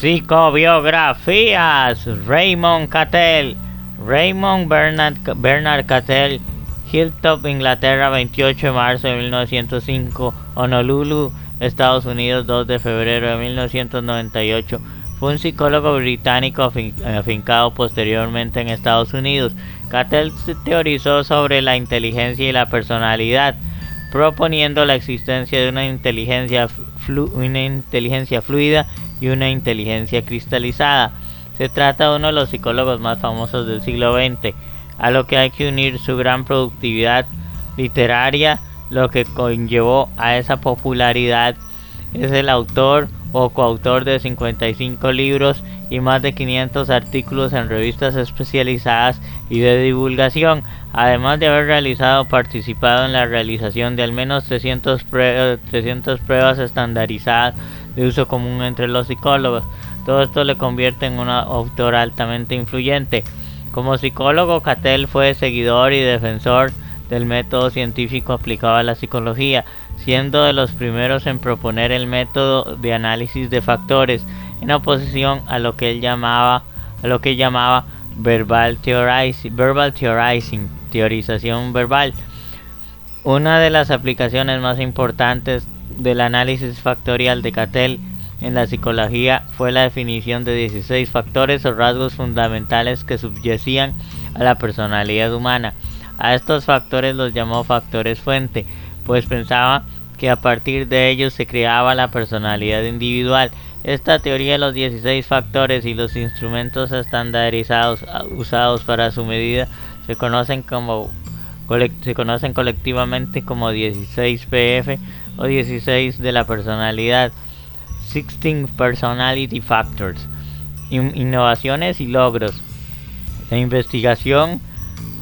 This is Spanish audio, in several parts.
Psicobiografías. Raymond Cattell. Raymond Bernard Cattell, Hilltop, Inglaterra, 28 de marzo de 1905, Honolulu, Estados Unidos, 2 de febrero de 1998. Fue un psicólogo británico afincado posteriormente en Estados Unidos. Cattell teorizó sobre la inteligencia y la personalidad, proponiendo la existencia de una inteligencia fluida y una inteligencia cristalizada. Se trata de uno de los psicólogos más famosos del siglo XX, a lo que hay que unir su gran productividad literaria. Lo que conllevó a esa popularidad es el autor o coautor de 55 libros y más de 500 artículos en revistas especializadas y de divulgación, además de haber participado en la realización de al menos 300 pruebas estandarizadas de uso común entre los psicólogos. Todo esto le convierte en un autor altamente influyente. Como psicólogo, Cattell fue seguidor y defensor del método científico aplicado a la psicología, siendo de los primeros en proponer el método de análisis de factores, en oposición a lo que él llamaba verbal theorizing, teorización verbal. Una de las aplicaciones más importantes del análisis factorial de Cattell en la psicología fue la definición de 16 factores o rasgos fundamentales que subyacían a la personalidad humana. A estos factores los llamó factores fuente, pues pensaba que a partir de ellos se creaba la personalidad individual. Esta teoría de los 16 factores y los instrumentos estandarizados usados para su medida se conocen colectivamente como 16 PF o 16 de la personalidad. 16 Personality Factors. Innovaciones y logros. La investigación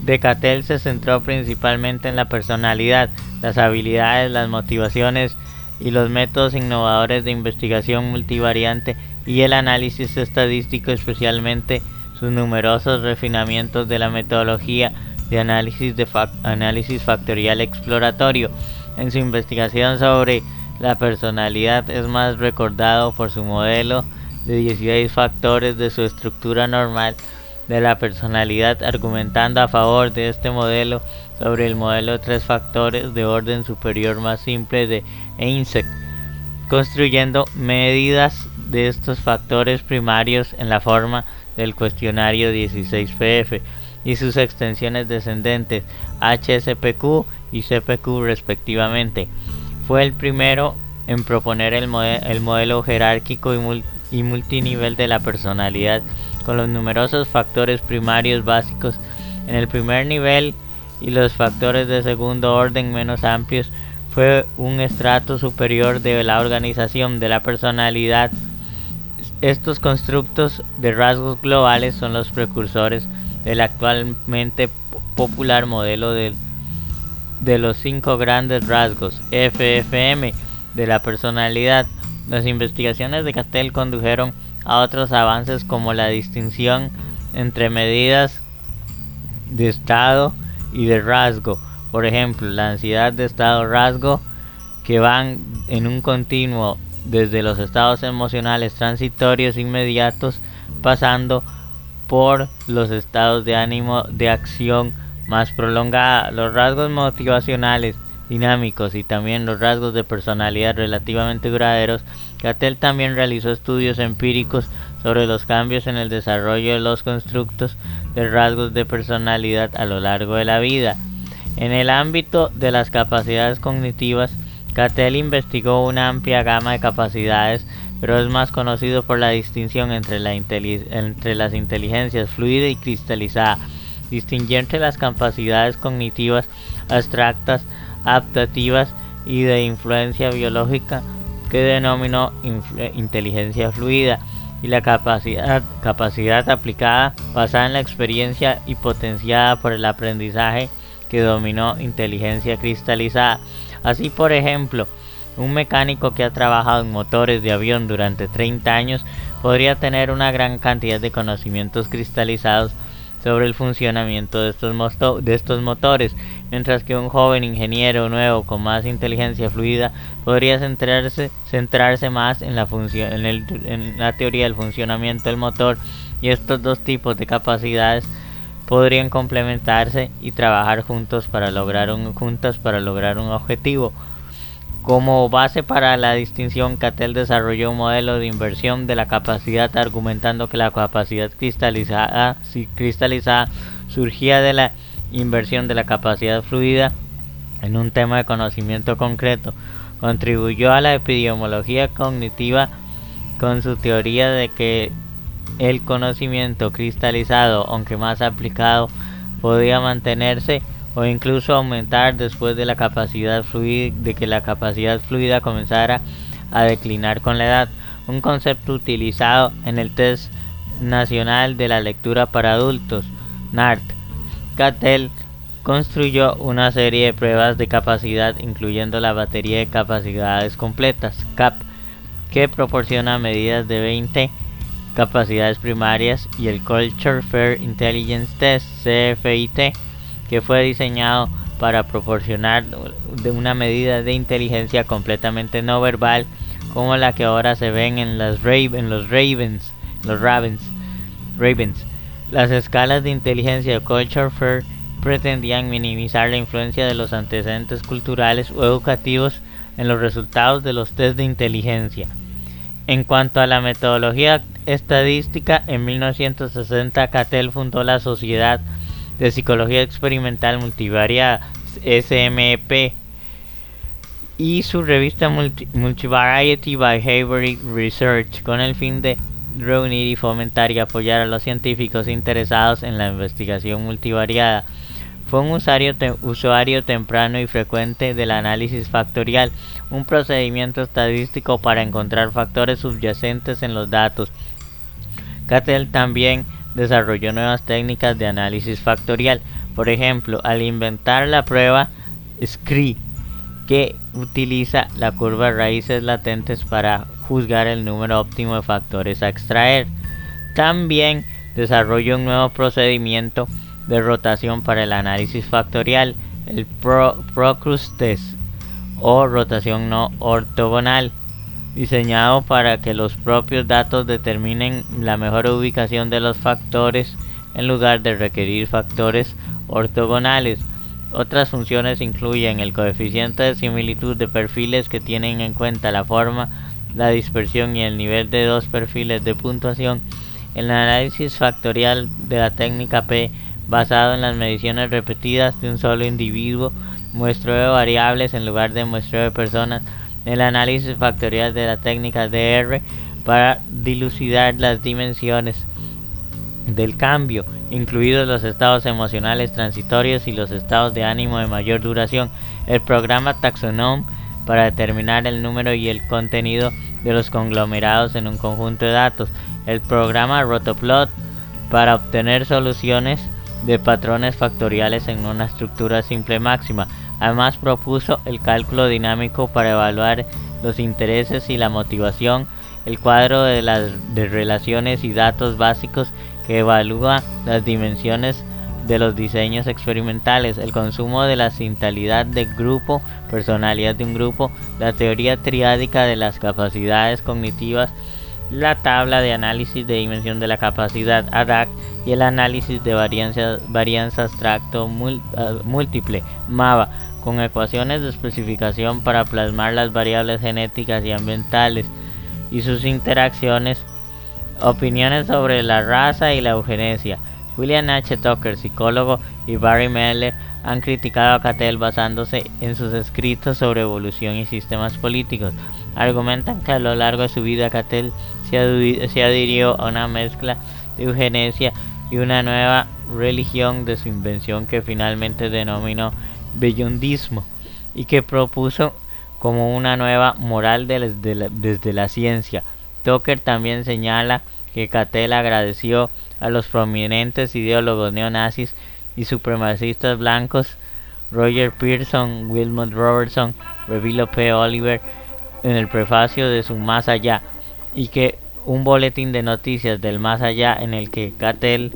de Cattell se centró principalmente en la personalidad, las habilidades, las motivaciones y los métodos innovadores de investigación multivariante y el análisis estadístico, especialmente sus numerosos refinamientos de la metodología de análisis factorial exploratorio. En su investigación sobre la personalidad es más recordado por su modelo de 16 factores de su estructura normal de la personalidad, argumentando a favor de este modelo sobre el modelo de 3 factores de orden superior más simple de Eysenck, construyendo medidas de estos factores primarios en la forma del cuestionario 16PF y sus extensiones descendentes HSPQ y CPQ respectivamente. Fue el primero en proponer el modelo jerárquico y multinivel de la personalidad, con los numerosos factores primarios básicos en el primer nivel y los factores de segundo orden menos amplios. Fue un estrato superior de la organización de la personalidad. Estos constructos de rasgos globales son los precursores del actualmente popular modelo de los 5 grandes rasgos FFM de la personalidad. Las investigaciones de Cattell condujeron a otros avances como la distinción entre medidas de estado y de rasgo. Por ejemplo, la ansiedad de estado-rasgo, que van en un continuo desde los estados emocionales transitorios inmediatos, pasando por los estados de ánimo de acción más prolongada. Los rasgos motivacionales dinámicos y también los rasgos de personalidad relativamente duraderos. Cattell también realizó estudios empíricos sobre los cambios en el desarrollo de los constructos de rasgos de personalidad a lo largo de la vida. En el ámbito de las capacidades cognitivas, Cattell investigó una amplia gama de capacidades, pero es más conocido por la distinción entre las inteligencias fluida y cristalizada. Distinguió entre las capacidades cognitivas abstractas, adaptativas y de influencia biológica, que denominó inteligencia fluida, y la capacidad aplicada basada en la experiencia y potenciada por el aprendizaje, que dominó inteligencia cristalizada. Así, por ejemplo, un mecánico que ha trabajado en motores de avión durante 30 años podría tener una gran cantidad de conocimientos cristalizados sobre el funcionamiento de estos motores. mientras que un joven ingeniero nuevo con más inteligencia fluida podría centrarse más en la teoría del funcionamiento del motor, y estos dos tipos de capacidades podrían complementarse y trabajar juntos para lograr un objetivo. Como base para la distinción, Cattell desarrolló un modelo de inversión de la capacidad, argumentando que la capacidad cristalizada surgía de la inversión de la capacidad fluida en un tema de conocimiento concreto. Contribuyó a la epidemiología cognitiva con su teoría de que el conocimiento cristalizado, aunque más aplicado, podía mantenerse o incluso aumentar después de que la capacidad fluida comenzara a declinar con la edad, un concepto utilizado en el Test Nacional de la Lectura para Adultos, NART. Cattell construyó una serie de pruebas de capacidad, incluyendo la batería de capacidades completas, CAP, que proporciona medidas de 20 capacidades primarias, y el Culture Fair Intelligence Test, CFIT, que fue diseñado para proporcionar una medida de inteligencia completamente no verbal, como la que ahora se ven en los Ravens. Las escalas de inteligencia de Culture Fair pretendían minimizar la influencia de los antecedentes culturales o educativos en los resultados de los test de inteligencia. En cuanto a la metodología estadística, en 1960 Cattell fundó la Sociedad de Psicología Experimental Multivariada, SMEP, y su revista Multivariate Behavioral Research, con el fin de reunir y fomentar y apoyar a los científicos interesados en la investigación multivariada. Fue un usuario temprano y frecuente del análisis factorial, un procedimiento estadístico para encontrar factores subyacentes en los datos. Cattell también desarrolló nuevas técnicas de análisis factorial, por ejemplo, al inventar la prueba SCREE, que utiliza la curva de raíces latentes para juzgar el número óptimo de factores a extraer. También desarrolló un nuevo procedimiento de rotación para el análisis factorial, el Procrus Test, o rotación no ortogonal, diseñado para que los propios datos determinen la mejor ubicación de los factores en lugar de requerir factores ortogonales. Otras funciones incluyen el coeficiente de similitud de perfiles, que tienen en cuenta la forma, la dispersión y el nivel de dos perfiles de puntuación. El análisis factorial de la técnica P, basado en las mediciones repetidas de un solo individuo, muestreo de variables en lugar de muestreo de personas. El análisis factorial de la técnica DR, para dilucidar las dimensiones del cambio, incluidos los estados emocionales transitorios y los estados de ánimo de mayor duración. El programa Taxonom, para determinar el número y el contenido de los conglomerados en un conjunto de datos. El programa Rotplot, para obtener soluciones de patrones factoriales en una estructura simple máxima. Además, propuso el cálculo dinámico para evaluar los intereses y la motivación, el cuadro de relaciones y datos básicos, que evalúa las dimensiones de los diseños experimentales, el consumo de la sintalidad de grupo, personalidad de un grupo, la teoría triádica de las capacidades cognitivas, la tabla de análisis de dimensión de la capacidad ADAC y el análisis de varianza abstracto múltiple MAVA, con ecuaciones de especificación para plasmar las variables genéticas y ambientales y sus interacciones. Opiniones sobre la raza y la eugenesia. William H. Tucker, psicólogo, y Barry Mehler han criticado a Cattell basándose en sus escritos sobre evolución y sistemas políticos. Argumentan que a lo largo de su vida Cattell se adhirió a una mezcla de eugenesia y una nueva religión de su invención, que finalmente denominó beyondismo, y que propuso como una nueva moral desde la ciencia. Tucker también señala que Cattell agradeció a los prominentes ideólogos neonazis y supremacistas blancos Roger Pearson, Wilmot Robertson, Revilo P. Oliver en el prefacio de su Más Allá, y que un boletín de noticias del Más Allá en el que Cattell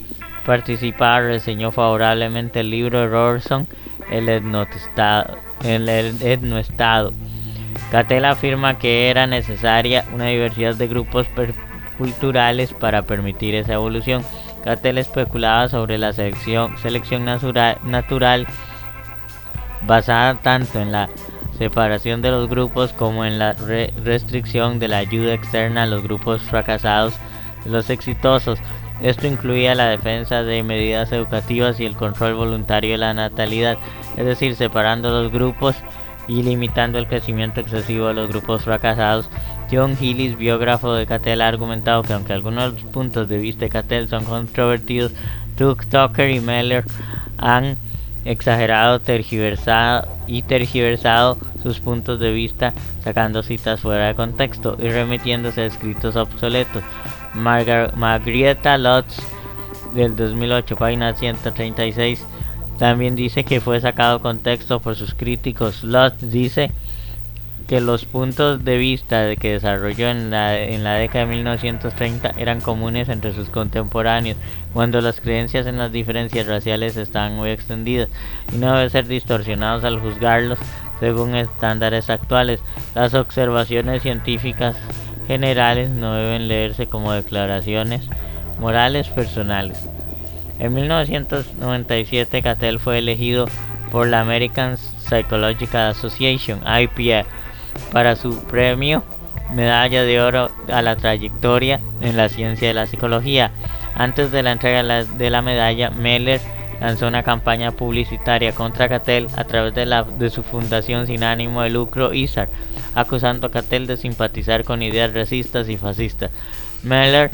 participaba reseñó favorablemente el libro de Robertson, el etnoestado. Cattell afirma que era necesaria una diversidad de grupos culturales para permitir esa evolución. Cattell especulaba sobre la selección natural basada tanto en la separación de los grupos como en la restricción de la ayuda externa a los grupos fracasados de los exitosos. Esto incluía la defensa de medidas educativas y el control voluntario de la natalidad, es decir, separando los grupos y limitando el crecimiento excesivo de los grupos fracasados. John Hillis, biógrafo de Cattell, ha argumentado que aunque algunos puntos de vista de Cattell son controvertidos, Tucker y Meller han exagerado, tergiversado sus puntos de vista, sacando citas fuera de contexto y remitiéndose a escritos obsoletos. Margarita Lutz, del 2008, página 136, también dice que fue sacado de contexto por sus críticos. Lutz dice que los puntos de vista que desarrolló en la década de 1930 eran comunes entre sus contemporáneos, cuando las creencias en las diferencias raciales estaban muy extendidas y no deben ser distorsionados al juzgarlos según estándares actuales. Las observaciones científicas generales no deben leerse como declaraciones morales personales. En 1997, Cattell fue elegido por la American Psychological Association, APA, para su premio Medalla de Oro a la trayectoria en la ciencia de la psicología. Antes de la entrega de la medalla, Meller lanzó una campaña publicitaria contra Cattell a través de su fundación sin ánimo de lucro ISAR, acusando a Cattell de simpatizar con ideas racistas y fascistas. Meller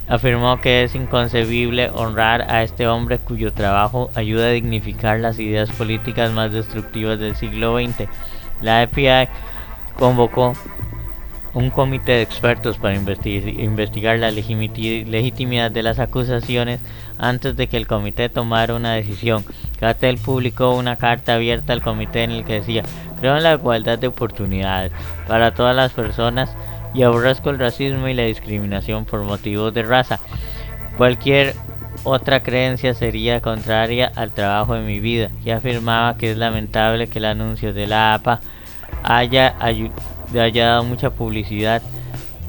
afirmó que es inconcebible honrar a este hombre cuyo trabajo ayuda a dignificar las ideas políticas más destructivas del siglo XX. La FBI convocó un comité de expertos para investigar la legitimidad de las acusaciones antes de que el comité tomara una decisión. Cattell publicó una carta abierta al comité en el que decía: "Creo en la igualdad de oportunidades para todas las personas y aborrezco el racismo y la discriminación por motivos de raza. Cualquier otra creencia sería contraria al trabajo de mi vida", y afirmaba que es lamentable que el anuncio de la APA haya dado mucha publicidad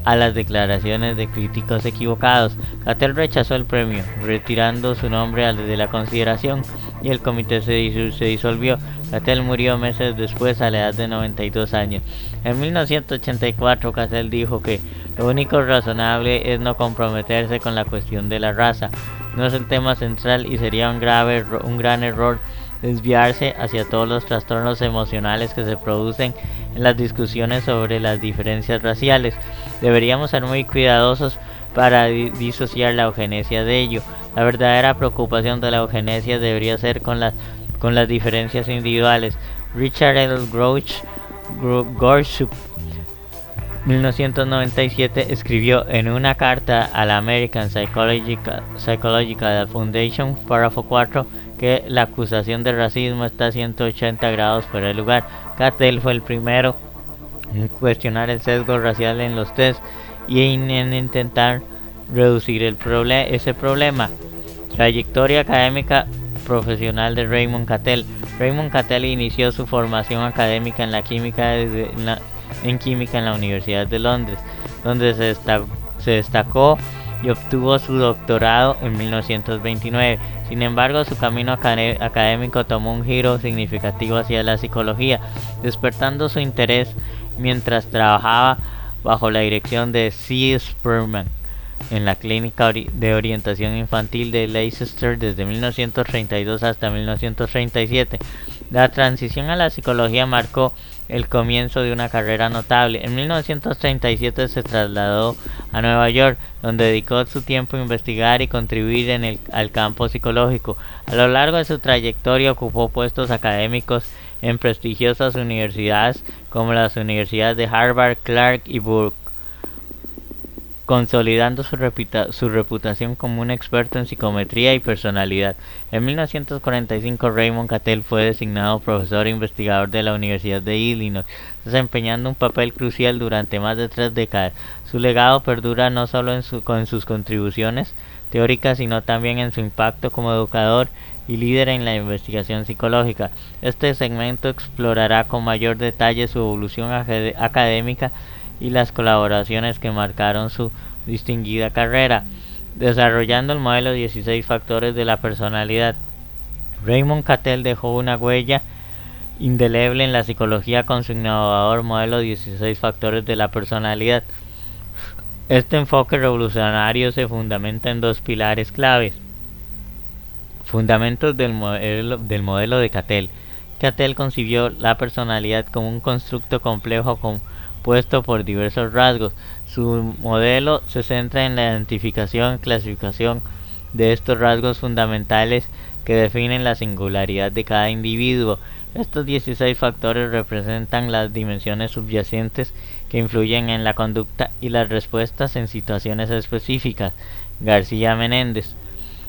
a las declaraciones de críticos equivocados. Cattell rechazó el premio, retirando su nombre de la consideración, y el comité se disolvió. Cattell murió meses después a la edad de 92 años. En 1984, Cattell dijo que lo único razonable es no comprometerse con la cuestión de la raza. No es el tema central y sería un gran error desviarse hacia todos los trastornos emocionales que se producen en las discusiones sobre las diferencias raciales. Deberíamos ser muy cuidadosos para disociar la eugenesia de ello. La verdadera preocupación de la eugenesia debería ser con las diferencias individuales. Richard L. Gorsuch, 1997, escribió en una carta a la American Psychological Foundation, párrafo 4, que la acusación de racismo está a 180 grados fuera de lugar. Cattell fue el primero en cuestionar el sesgo racial en los test y en intentar reducir ese problema. Trayectoria académica profesional de Raymond Cattell. Raymond Cattell inició su formación académica en química en la Universidad de Londres, donde se destacó y obtuvo su doctorado en 1929. Sin embargo, su camino académico tomó un giro significativo hacia la psicología, despertando su interés mientras trabajaba bajo la dirección de C. Sperman en la Clínica de Orientación Infantil de Leicester desde 1932 hasta 1937. La transición a la psicología marcó el comienzo de una carrera notable. En 1937 se trasladó a Nueva York, donde dedicó su tiempo a investigar y contribuir al campo psicológico. A lo largo de su trayectoria ocupó puestos académicos en prestigiosas universidades como las universidades de Harvard, Clark y Burke, consolidando su reputación como un experto en psicometría y personalidad. En 1945, Raymond Cattell fue designado profesor e investigador de la Universidad de Illinois. desempeñando un papel crucial durante más de 3 décadas. Su legado perdura no solo con sus contribuciones teóricas, sino también en su impacto como educador y líder en la investigación psicológica. Este segmento explorará con mayor detalle su evolución académica y las colaboraciones que marcaron su distinguida carrera. Desarrollando el modelo 16 factores de la personalidad, Raymond Cattell dejó una huella indeleble en la psicología con su innovador modelo 16 factores de la personalidad. Este enfoque revolucionario se fundamenta en dos pilares claves. Fundamentos del modelo de Cattell. Cattell concibió la personalidad como un constructo complejo compuesto por diversos rasgos. Su modelo se centra en la identificación y clasificación de estos rasgos fundamentales que definen la singularidad de cada individuo. Estos 16 factores representan las dimensiones subyacentes que influyen en la conducta y las respuestas en situaciones específicas. García Menéndez,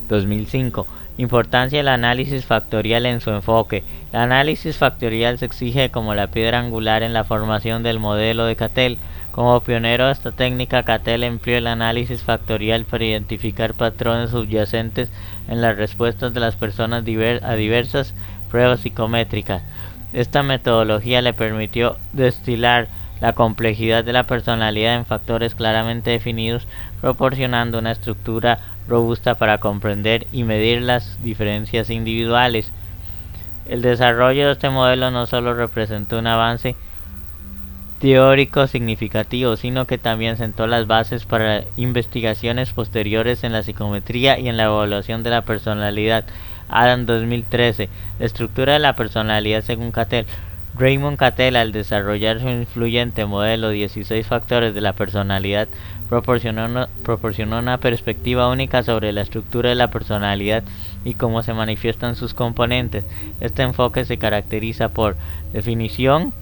2005. Importancia del análisis factorial en su enfoque. El análisis factorial se exige como la piedra angular en la formación del modelo de Cattell. Como pionero de esta técnica, Cattell empleó el análisis factorial para identificar patrones subyacentes en las respuestas de las personas a diversas pruebas psicométricas. Esta metodología le permitió destilar la complejidad de la personalidad en factores claramente definidos, proporcionando una estructura robusta para comprender y medir las diferencias individuales. El desarrollo de este modelo no solo representó un avance teórico significativo, sino que también sentó las bases para investigaciones posteriores en la psicometría y en la evaluación de la personalidad. Adam, 2013. La estructura de la personalidad según Cattell. Raymond Cattell, al desarrollar su influyente modelo 16 factores de la personalidad, proporcionó una perspectiva única sobre la estructura de la personalidad y cómo se manifiestan sus componentes. Este enfoque se caracteriza por definición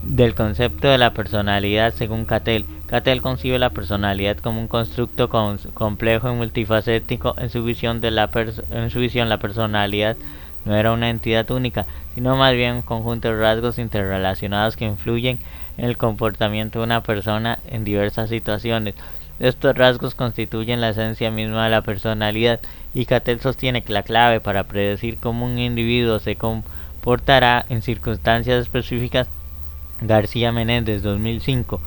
del concepto de la personalidad según Cattell. Cattell concibe la personalidad como un constructo complejo y multifacético. En su visión, la personalidad no era una entidad única, sino más bien un conjunto de rasgos interrelacionados que influyen en el comportamiento de una persona en diversas situaciones. Estos rasgos constituyen la esencia misma de la personalidad, y Cattell sostiene que la clave para predecir cómo un individuo se comportará en circunstancias específicas. García Menéndez, 2005.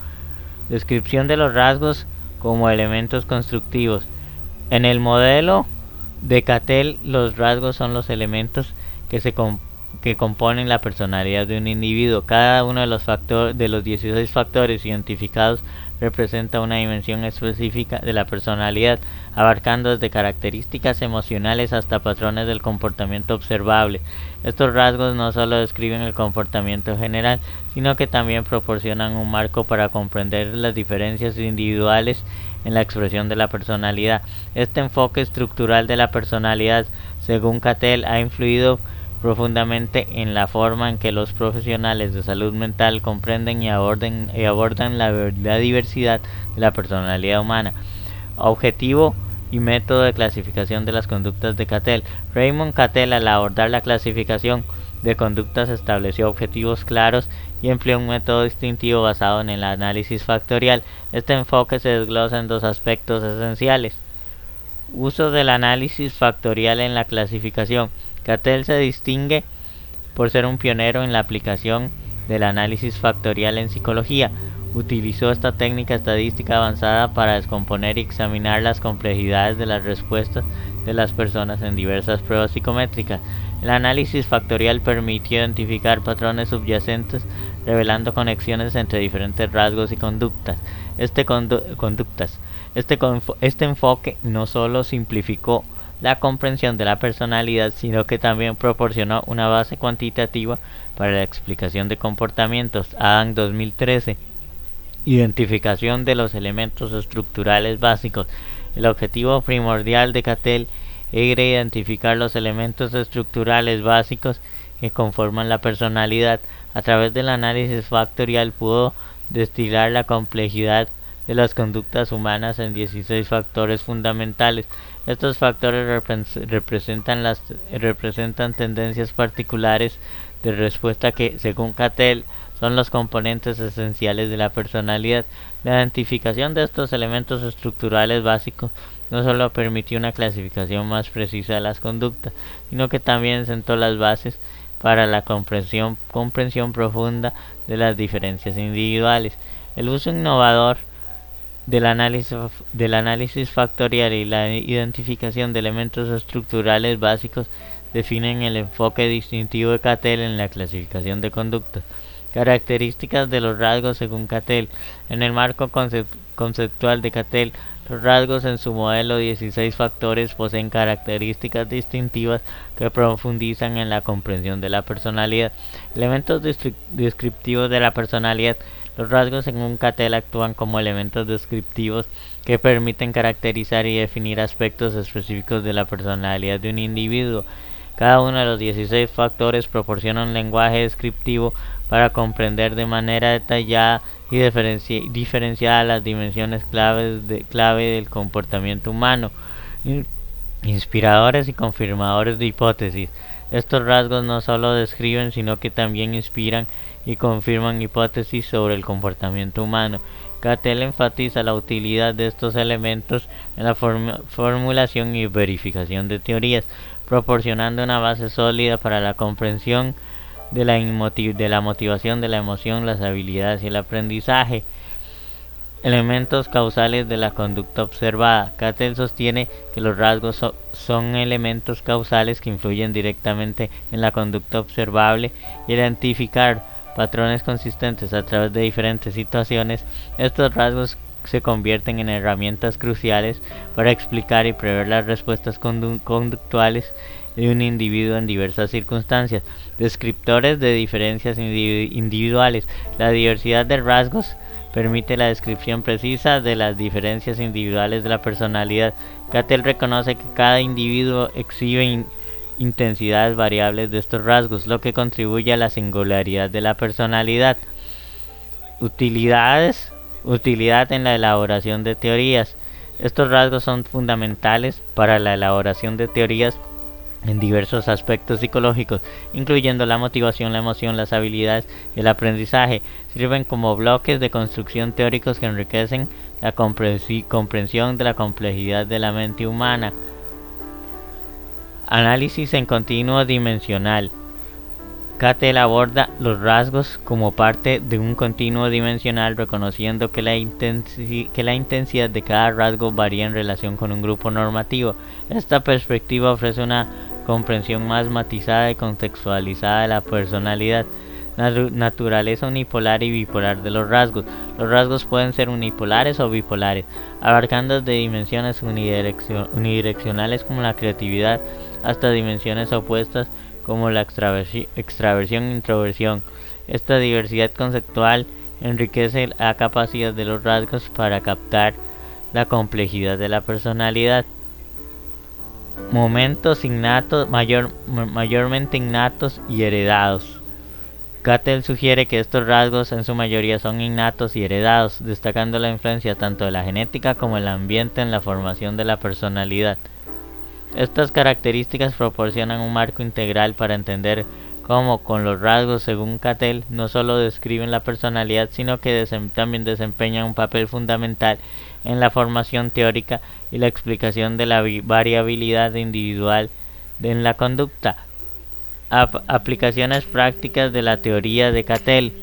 Descripción de los rasgos como elementos constructivos. En el modelo de Cattell, los rasgos son los elementos que componen la personalidad de un individuo. Cada uno de los 16 factores identificados representa una dimensión específica de la personalidad, abarcando desde características emocionales hasta patrones del comportamiento observable. Estos rasgos no solo describen el comportamiento general, sino que también proporcionan un marco para comprender las diferencias individuales en la expresión de la personalidad. Este enfoque estructural de la personalidad, según Cattell, ha influido profundamente en la forma en que los profesionales de salud mental comprenden y abordan la diversidad de la personalidad humana. Objetivo y método de clasificación de las conductas de Cattell. Raymond Cattell, al abordar la clasificación de conductas, estableció objetivos claros y empleó un método distintivo basado en el análisis factorial. Este enfoque se desglosa en dos aspectos esenciales. Uso del análisis factorial en la clasificación. Cattell se distingue por ser un pionero en la aplicación del análisis factorial en psicología. Utilizó esta técnica estadística avanzada para descomponer y examinar las complejidades de las respuestas de las personas en diversas pruebas psicométricas. El análisis factorial permitió identificar patrones subyacentes, revelando conexiones entre diferentes rasgos y conductas. Este enfoque no solo simplificó la comprensión de la personalidad, sino que también proporcionó una base cuantitativa para la explicación de comportamientos. Adam, 2013. Identificación de los elementos estructurales básicos. El objetivo primordial de Cattell era identificar los elementos estructurales básicos que conforman la personalidad. A través del análisis factorial pudo destilar la complejidad de las conductas humanas en 16 factores fundamentales. Estos factores representan tendencias particulares de respuesta que, según Cattell, son los componentes esenciales de la personalidad. La identificación de estos elementos estructurales básicos no solo permitió una clasificación más precisa de las conductas, sino que también sentó las bases para la comprensión profunda de las diferencias individuales. El uso innovador del análisis factorial y la identificación de elementos estructurales básicos definen el enfoque distintivo de Cattell en la clasificación de conductas. Características de los rasgos según Cattell. En el marco conceptual de Cattell, los rasgos en su modelo 16 factores poseen características distintivas que profundizan en la comprensión de la personalidad. Elementos descriptivos de la personalidad. Los rasgos según Cattell actúan como elementos descriptivos que permiten caracterizar y definir aspectos específicos de la personalidad de un individuo. Cada uno de los 16 factores proporciona un lenguaje descriptivo para comprender de manera detallada y diferenciada las dimensiones clave del comportamiento humano, inspiradores y confirmadores de hipótesis. Estos rasgos no solo describen, sino que también inspiran y confirman hipótesis sobre el comportamiento humano. Cattell enfatiza la utilidad de estos elementos en la formulación y verificación de teorías, proporcionando una base sólida para la comprensión de la motivación, de la emoción, las habilidades y el aprendizaje. Elementos causales de la conducta observada. Cattell sostiene que los rasgos son elementos causales que influyen directamente en la conducta observable y identificar patrones consistentes a través de diferentes situaciones. Estos rasgos se convierten en herramientas cruciales para explicar y prever las respuestas conductuales de un individuo en diversas circunstancias. Descriptores de diferencias individuales. La diversidad de rasgos permite la descripción precisa de las diferencias individuales de la personalidad. Cattell reconoce que cada individuo exhibe intensidades variables de estos rasgos, lo que contribuye a la singularidad de la personalidad. Utilidad en la elaboración de teorías. Estos rasgos son fundamentales para la elaboración de teorías en diversos aspectos psicológicos, incluyendo la motivación, la emoción, las habilidades y el aprendizaje. Sirven como bloques de construcción teóricos que enriquecen la comprensión de la complejidad de la mente humana. Análisis en continuo dimensional. Cattell aborda los rasgos como parte de un continuo dimensional, reconociendo que la intensidad de cada rasgo varía en relación con un grupo normativo. Esta perspectiva ofrece una comprensión más matizada y contextualizada de la personalidad. Naturaleza unipolar y bipolar de los rasgos. Los rasgos pueden ser unipolares o bipolares, abarcando desde dimensiones unidireccionales como la creatividad hasta dimensiones opuestas como la extraversión e introversión. Esta diversidad conceptual enriquece la capacidad de los rasgos para captar la complejidad de la personalidad. Momentos innatos, mayormente innatos y heredados. Cattell sugiere que estos rasgos en su mayoría son innatos y heredados, destacando la influencia tanto de la genética como del ambiente en la formación de la personalidad. Estas características proporcionan un marco integral para entender cómo, con los rasgos según Cattell, no solo describen la personalidad, sino que también desempeñan un papel fundamental en la formación teórica y la explicación de la variabilidad individual en la conducta. Aplicaciones prácticas de la teoría de Cattell.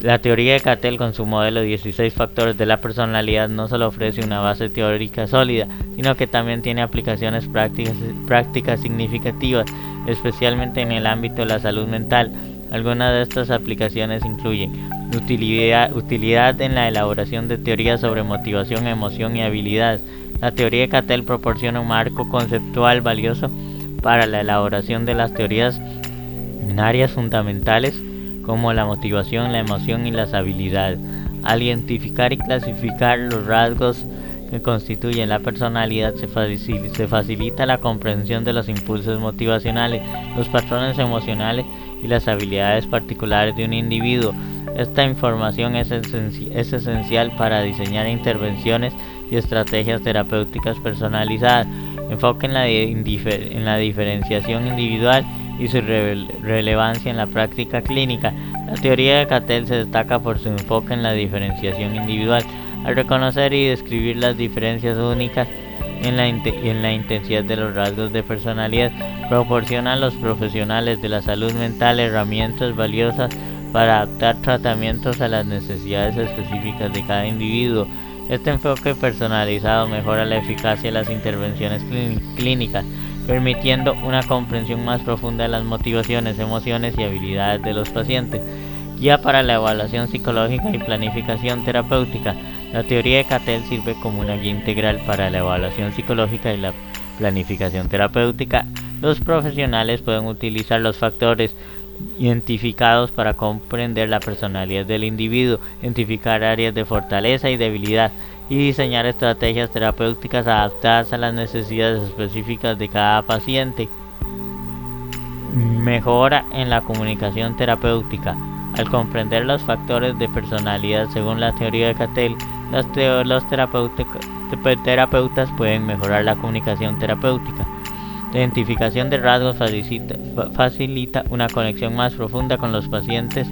La teoría de Cattell, con su modelo 16 factores de la personalidad, no solo ofrece una base teórica sólida, sino que también tiene aplicaciones prácticas significativas, especialmente en el ámbito de la salud mental. Algunas de estas aplicaciones incluyen utilidad en la elaboración de teorías sobre motivación, emoción y habilidades. La teoría de Cattell proporciona un marco conceptual valioso para la elaboración de las teorías en áreas fundamentales como la motivación, la emoción y las habilidades. Al identificar y clasificar los rasgos que constituyen la personalidad, se facilita la comprensión de los impulsos motivacionales, los patrones emocionales y las habilidades particulares de un individuo. Esta información es esencial para diseñar intervenciones y estrategias terapéuticas personalizadas. Enfoque en la diferenciación individual y su relevancia en la práctica clínica. La teoría de Cattell se destaca por su enfoque en la diferenciación individual, al reconocer y describir las diferencias únicas en la intensidad de los rasgos de personalidad. Proporciona a los profesionales de la salud mental herramientas valiosas para adaptar tratamientos a las necesidades específicas de cada individuo. Este enfoque personalizado mejora la eficacia de las intervenciones clínicas, permitiendo una comprensión más profunda de las motivaciones, emociones y habilidades de los pacientes. Guía para la evaluación psicológica y planificación terapéutica. La teoría de Cattell sirve como una guía integral para la evaluación psicológica y la planificación terapéutica. Los profesionales pueden utilizar los factores identificados para comprender la personalidad del individuo, identificar áreas de fortaleza y debilidad y diseñar estrategias terapéuticas adaptadas a las necesidades específicas de cada paciente. Mejora en la comunicación terapéutica. Al comprender los factores de personalidad según la teoría de Cattell, los terapeutas pueden mejorar la comunicación terapéutica. La identificación de rasgos facilita una conexión más profunda con los pacientes,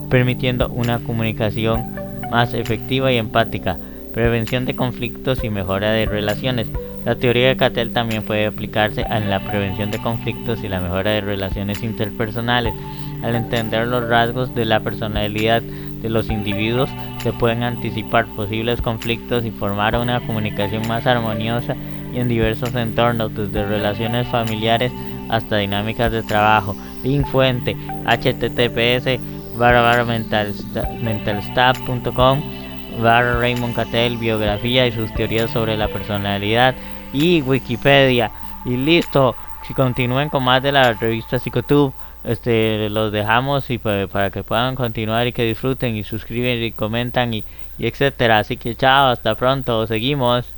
permitiendo una comunicación más efectiva y empática. Prevención de conflictos y mejora de relaciones. La teoría de Cattell también puede aplicarse en la prevención de conflictos y la mejora de relaciones interpersonales. Al entender los rasgos de la personalidad de los individuos, se pueden anticipar posibles conflictos y formar una comunicación más armoniosa y en diversos entornos, desde relaciones familiares hasta dinámicas de trabajo. Link fuente: https://mentalstab.com /Raymond Cattell, biografía y sus teorías sobre la personalidad, y Wikipedia. Y listo. Si continúen con más de la revista Psicotube, los dejamos y para que puedan continuar y que disfruten y suscriben y comentan y etcétera. Así que chao, hasta pronto, seguimos.